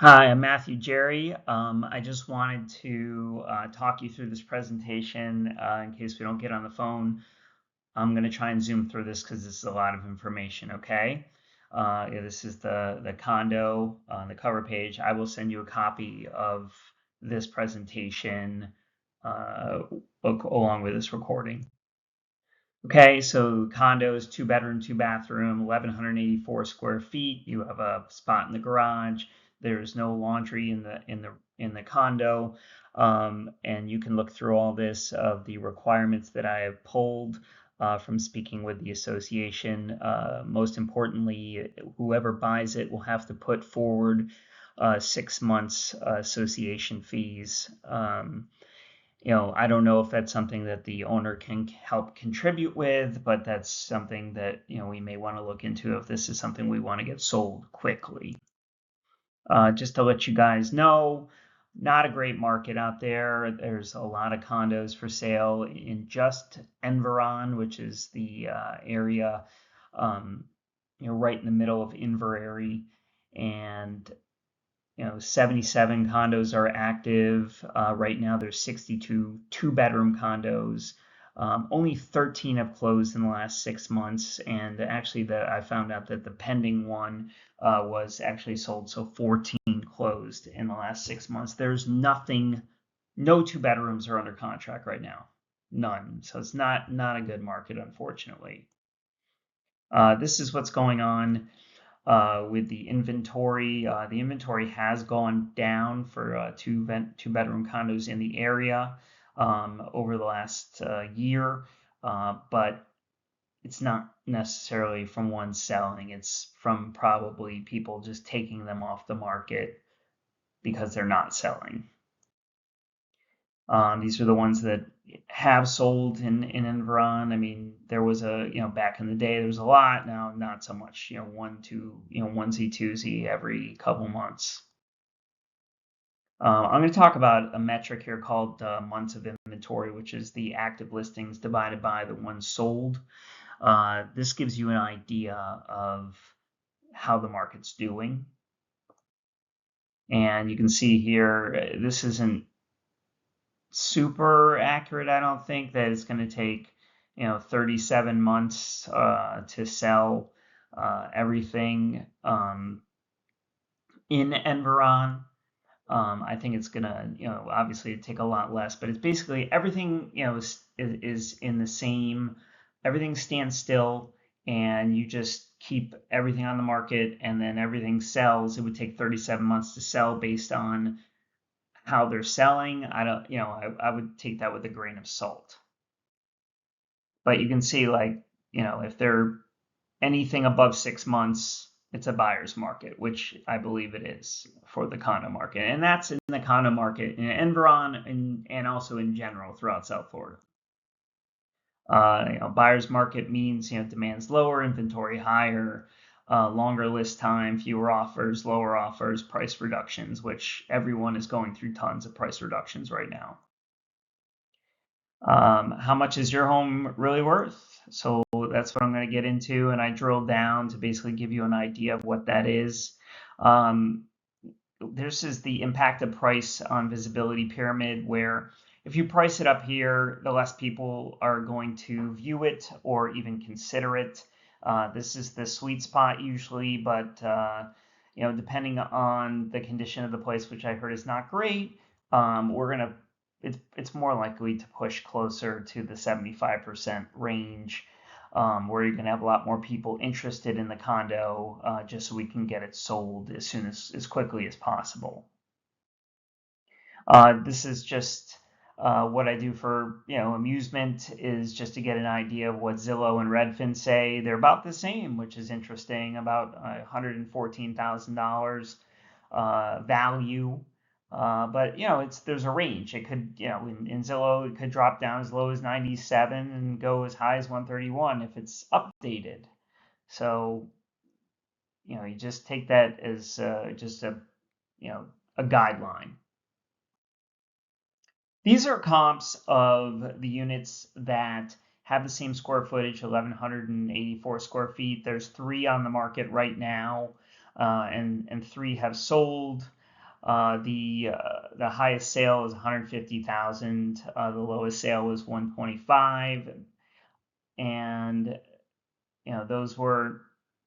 Hi, I'm Matthew Jerry. I just wanted to talk you through this presentation in case we don't get on the phone. I'm going to try and zoom through this because this is a lot of information, okay? Yeah, this is the condo on the cover page. I will send you a copy of this presentation along with this recording. Okay, so condos, 2 bedroom, 2 bathroom, 1,184 square feet. You have a spot in the garage. There's no laundry in the condo, and you can look through all this of the requirements that I have pulled from speaking with the association. Most importantly, whoever buys it will have to put forward 6 months association fees. I don't know if that's something that the owner can help contribute with, but that's something that, we may want to look into if this is something we want to get sold quickly. Just to let you guys know, not a great market out there. There's a lot of condos for sale in just Environ, which is the area, um, right in the middle of Inverary, and 77 condos are active. Right now, there's 62 two-bedroom condos. Only 13 have closed in the last 6 months, and actually, I found out that the pending one was actually sold, so 14 closed in the last 6 months. There's nothing, no two bedrooms are under contract right now, none. So it's not a good market, unfortunately. This is what's going on with the inventory. The inventory has gone down for two-bedroom condos in the area over the last year, but it's not necessarily from one selling. It's from probably people just taking them off the market because they're not selling. These are the ones that have sold in Environ. I mean, there was back in the day, there was a lot. Now, not so much, one, two, onesie, twosie every couple months. I'm going to talk about a metric here called months of inventory, which is the active listings divided by the ones sold. This gives you an idea of how the market's doing. And you can see here, this isn't super accurate. I don't think that it's going to take 37 months to sell everything in Environ. I think it's gonna, obviously take a lot less, but it's basically everything, is in the same, everything stands still, and you just keep everything on the market, and then everything sells. It would take 37 months to sell based on how they're selling. I don't, I would take that with a grain of salt. But you can see, like, if they're anything above 6 months, it's a buyer's market, which I believe it is for the condo market. And that's in the condo market in Environ and also in general throughout South Florida. Buyer's market means, demand's lower, inventory higher, longer list time, fewer offers, lower offers, price reductions, which everyone is going through tons of price reductions right now. How much is your home really worth? So that's what I'm going to get into, and I drilled down to basically give you an idea of what that is. Um, this is the impact of price on visibility pyramid, where if you price it up here, the less people are going to view it or even consider it. This is the sweet spot usually, but depending on the condition of the place, which I heard is not great, we're gonna it's more likely to push closer to the 75% range, where you're going to have a lot more people interested in the condo, just so we can get it sold as quickly as possible. This is just what I do for amusement, is just to get an idea of what Zillow and Redfin say. They're about the same, which is interesting, about $114,000 value. But there's a range. It could, in Zillow, it could drop down as low as 97 and go as high as 131 if it's updated. So you just take that as just a guideline. These are comps of the units that have the same square footage, 1,184 square feet. There's 3 on the market right now, and 3 have sold. The highest sale was 150,000. The lowest sale was 125, and those were,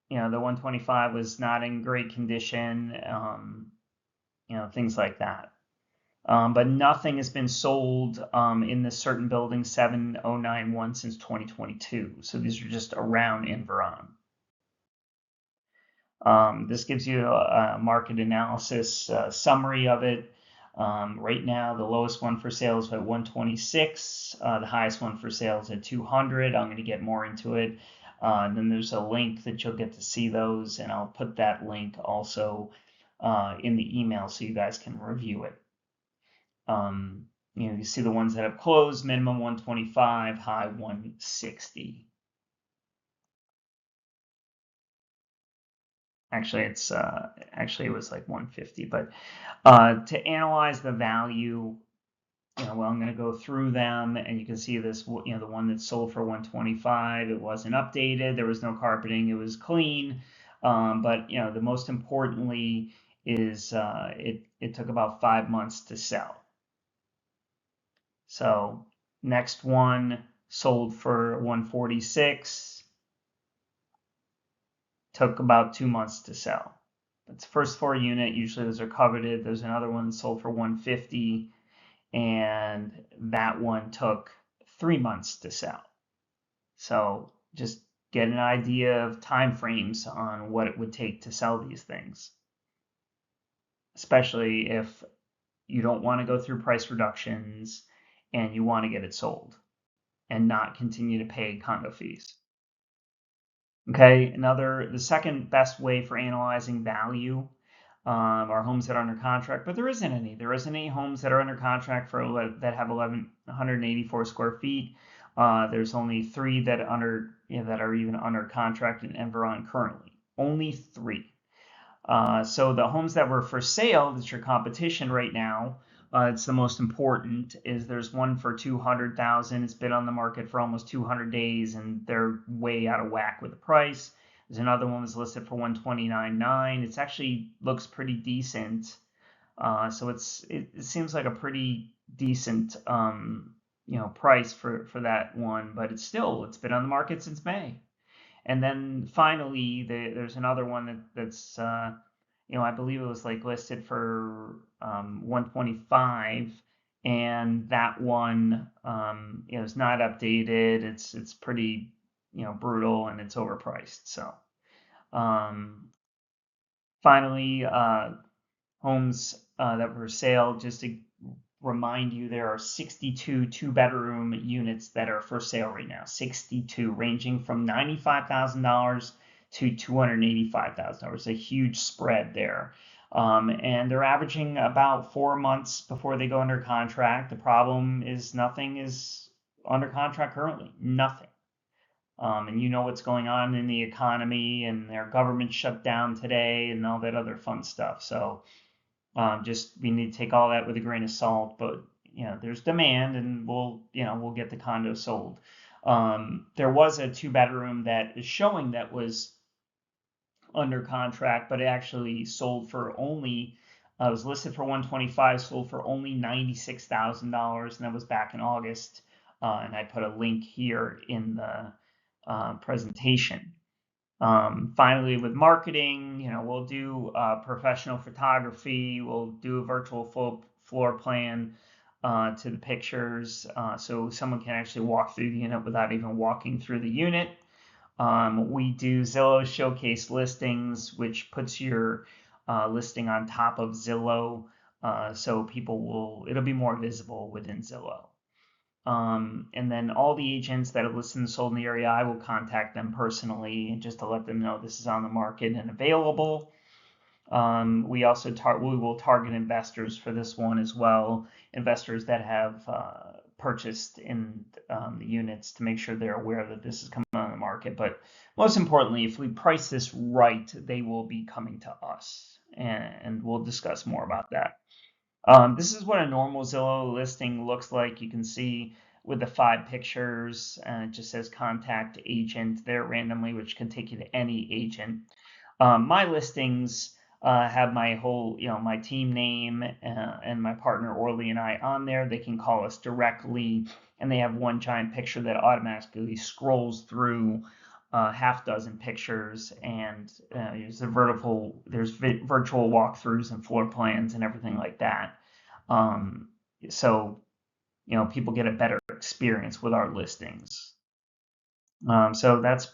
the 125 was not in great condition. Things like that. But nothing has been sold in this certain building 7091 since 2022. So these are just around Environ. This gives you a market analysis summary of it. Right now, the lowest one for sale is at 126. The highest one for sale is at 200. I'm going to get more into it. And then there's a link that you'll get to see those, and I'll put that link also in the email so you guys can review it. You see the ones that have closed, minimum 125, high 160. Actually, it was like 150. But to analyze the value, well, I'm going to go through them, and you can see this. The one that sold for 125, it wasn't updated. There was no carpeting. It was clean. But the most importantly is it took about 5 months to sell. So next one sold for 146, took about 2 months to sell. That's the first floor unit. Usually those are coveted. There's another one that sold for 150, and that one took 3 months to sell. So just get an idea of time frames on what it would take to sell these things, especially if you don't want to go through price reductions and you want to get it sold and not continue to pay condo fees. Okay, the second best way for analyzing value are homes that are under contract, but there isn't any. There isn't any homes that are under contract that have 1,184 square feet. There's only 3 that are even under contract in Environ currently. Only 3. So the homes that were for sale, that's your competition right now. It's the most important. There's one for 200,000. It's been on the market for almost 200 days, and they're way out of whack with the price. There's another one that's listed for 129.9. It actually looks pretty decent. So it seems like a pretty decent price for that one, but it's been on the market since May. And then finally, there's another one that's I believe it was like listed for 125, and that one is not updated. It's pretty brutal, and it's overpriced. So finally, homes that were for sale, just to remind you, there are 62 two-bedroom units that are for sale right now. 62, ranging from $95,000 to $285,000. A huge spread there. And they're averaging about 4 months before they go under contract. The problem is nothing is under contract currently. Nothing. And you know what's going on in the economy, and their government shut down today and all that other fun stuff. So we need to take all that with a grain of salt, but there's demand, and we'll get the condo sold. There was a 2-bedroom that is showing that was under contract, but it actually sold for only was listed for 125, sold for only $96,000, and that was back in August. And I put a link here in the presentation. Finally, with marketing, we'll do professional photography. We'll do a virtual full floor plan to the pictures, so someone can actually walk through the unit without even walking through the unit. We do Zillow showcase listings, which puts your listing on top of Zillow, so it'll be more visible within Zillow. And then all the agents that have listed and sold in the area, I will contact them personally and just to let them know this is on the market and available. We will target investors for this one as well, investors that have purchased in the units, to make sure they're aware that this is coming on the market. But most importantly, if we price this right, they will be coming to us, and we'll discuss more about that. This is what a normal Zillow listing looks like. You can see with the 5 pictures, and it just says contact agent there randomly, which can take you to any agent. My listings have my whole, my team name and my partner Orly and I on there. They can call us directly, and they have one giant picture that automatically scrolls through half dozen pictures, and there's virtual walkthroughs and floor plans and everything like that. So people get a better experience with our listings. So that's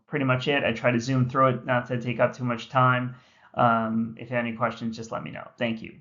pretty much it. I try to zoom through it, not to take up too much time. If you have any questions, just let me know. Thank you.